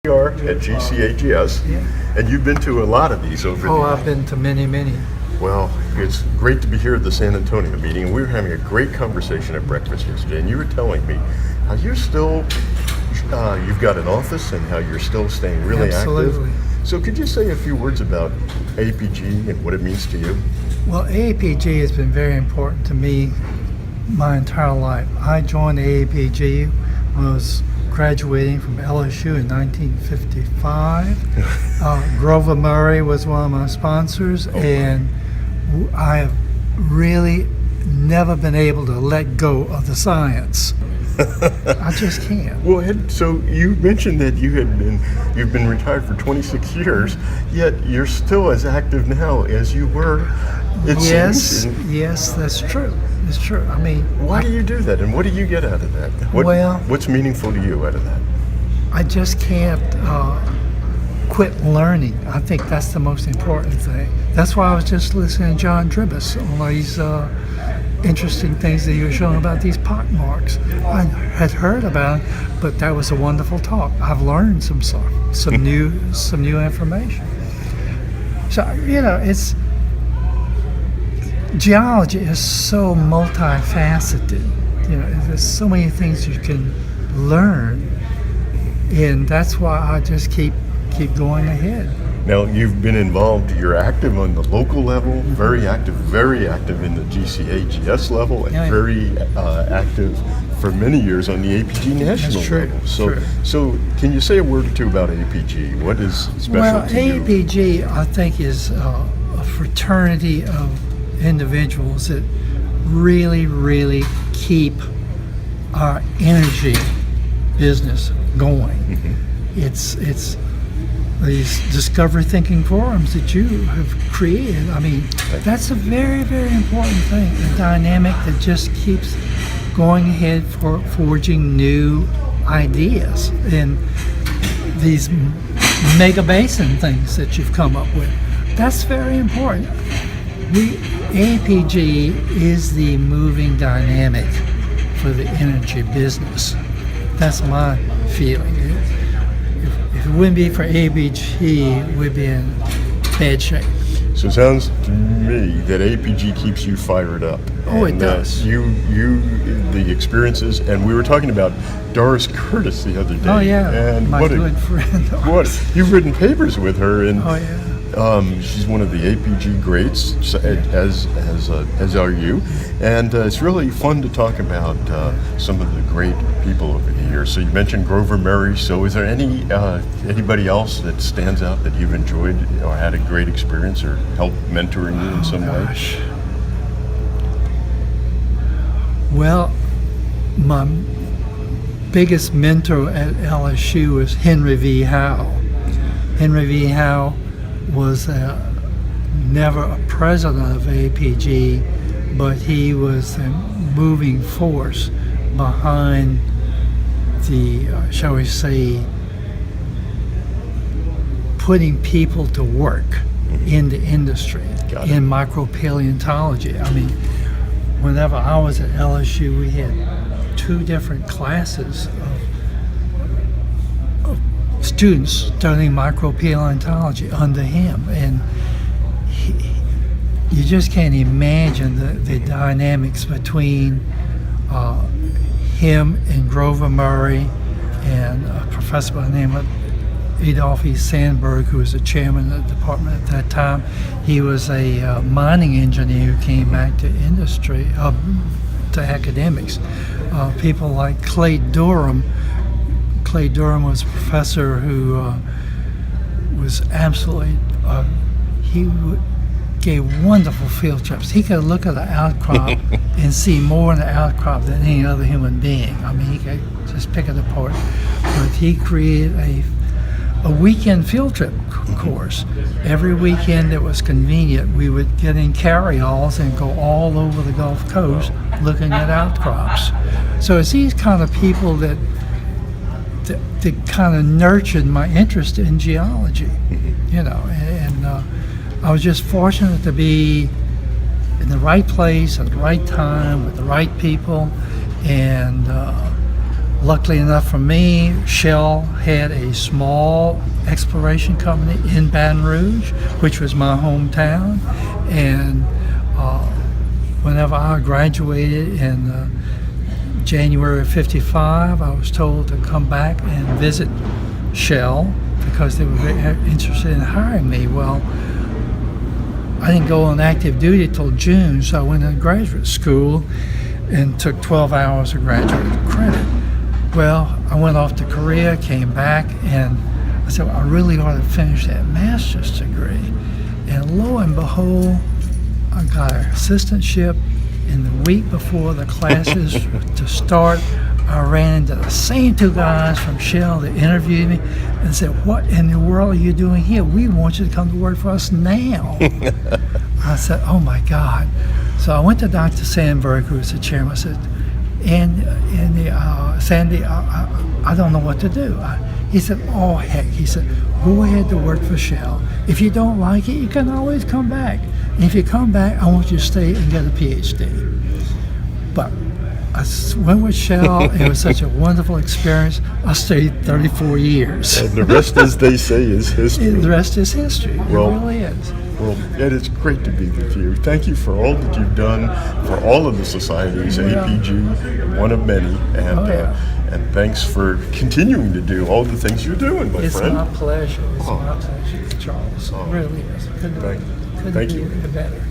We are at GCAGS, and you've been to a lot of these over the Oh, years. I've been to many, many. Well, it's great to be here at the San Antonio meeting, and we were having a great conversation at breakfast yesterday, and you were telling me how you're still, you've got an office and how you're still staying really Absolutely. active. So could you say a few words about AAPG and what it means to you? Well, AAPG has been very important to me my entire life. I joined AAPG when I was graduating from LSU in 1955. Grover Murray was one of my sponsors, and I have really never been able to let go of the science. I just can't. Well, so you mentioned that you've been retired for 26 years, yet you're still as active now as you were. Yes, that's true. It's true. I mean, why do you do that, and what do you get out of that? What's meaningful to you out of that? I just can't quit learning. I think that's the most important thing. That's why I was just listening to John Dribbis on all these interesting things that he was showing about these pock marks. I had heard about it, but that was a wonderful talk. I've learned some stuff, some new information. So it's geology is so multifaceted. There's so many things you can learn, and that's why I just keep going ahead. Now, you've been involved, you're active on the local level, very active in the GCAGS level, and very active for many years on the APG national level. So can you say a word or two about APG? What is special to you? APG, I think, is a fraternity of individuals that really, really keep our energy business going. It's these discovery thinking forums that you have created. I mean, that's a very, very important thing, a dynamic that just keeps going ahead for forging new ideas and these mega basin things that you've come up with. That's very important. AAPG is the moving dynamic for the energy business. That's my feeling. If it wouldn't be for AAPG, we'd be in bad shape. So it sounds to me that AAPG keeps you fired up. Oh, it does. The experiences, and we were talking about Doris Curtis the other day. Oh yeah, and my good friend. You've written papers with her, and oh yeah. She's one of the APG greats, as are you, and it's really fun to talk about some of the great people over the years. So you mentioned Grover Murray. So is there anybody else that stands out that you've enjoyed or had a great experience or helped mentoring you in some way? Well, my biggest mentor at LSU was Henry V. Howe. Henry V. Howe was never a president of APG, but he was the moving force behind the, shall we say, putting people to work in the industry, in micropaleontology. I mean, whenever I was at LSU, we had 2 different classes of students studying micropaleontology under him, and you just can't imagine the dynamics between him and Grover Murray and a professor by the name of Adolphe Sandberg, who was the chairman of the department at that time. He was a mining engineer who came back to industry, to academics. People like Clay Durham. Clay Durham was a professor who was absolutely, he gave wonderful field trips. He could look at the outcrop and see more in the outcrop than any other human being. I mean, he could just pick it apart. But he created a weekend field trip course. Every weekend that was convenient, we would get in carry-alls and go all over the Gulf Coast looking at outcrops. So it's these kind of people that kind of nurtured my interest in geology, and I was just fortunate to be in the right place at the right time with the right people, and Luckily enough for me, Shell had a small exploration company in Baton Rouge, which was my hometown. And whenever I graduated in January of '55, I was told to come back and visit Shell because they were very interested in hiring me. Well, I didn't go on active duty till June, so I went to graduate school and took 12 hours of graduate credit. Well, I went off to Korea, came back, and I said, well, I really ought to finish that master's degree. And lo and behold, I got an assistantship. In the week before the classes to start, I ran into the same two guys from Shell that interviewed me and said, what in the world are you doing here? We want you to come to work for us now. I said, oh my God. So I went to Dr. Sandberg, who was the chairman. I said, Sandy, I don't know what to do. He said, oh heck, he said, go ahead to work for Shell. If you don't like it, you can always come back. And if you come back, I want you to stay and get a PhD. But I went with Shell. It was such a wonderful experience. I stayed 34 years. And the rest, as they say, is history. The rest is history. Well, it really is. Well, Ed, it's great to be with you. Thank you for all that you've done for all of the societies, AAPG, one of many, and thanks for continuing to do all the things you're doing, my friend. It's my pleasure. It's my pleasure, Charles. It really is. Couldn't Thank be you. better.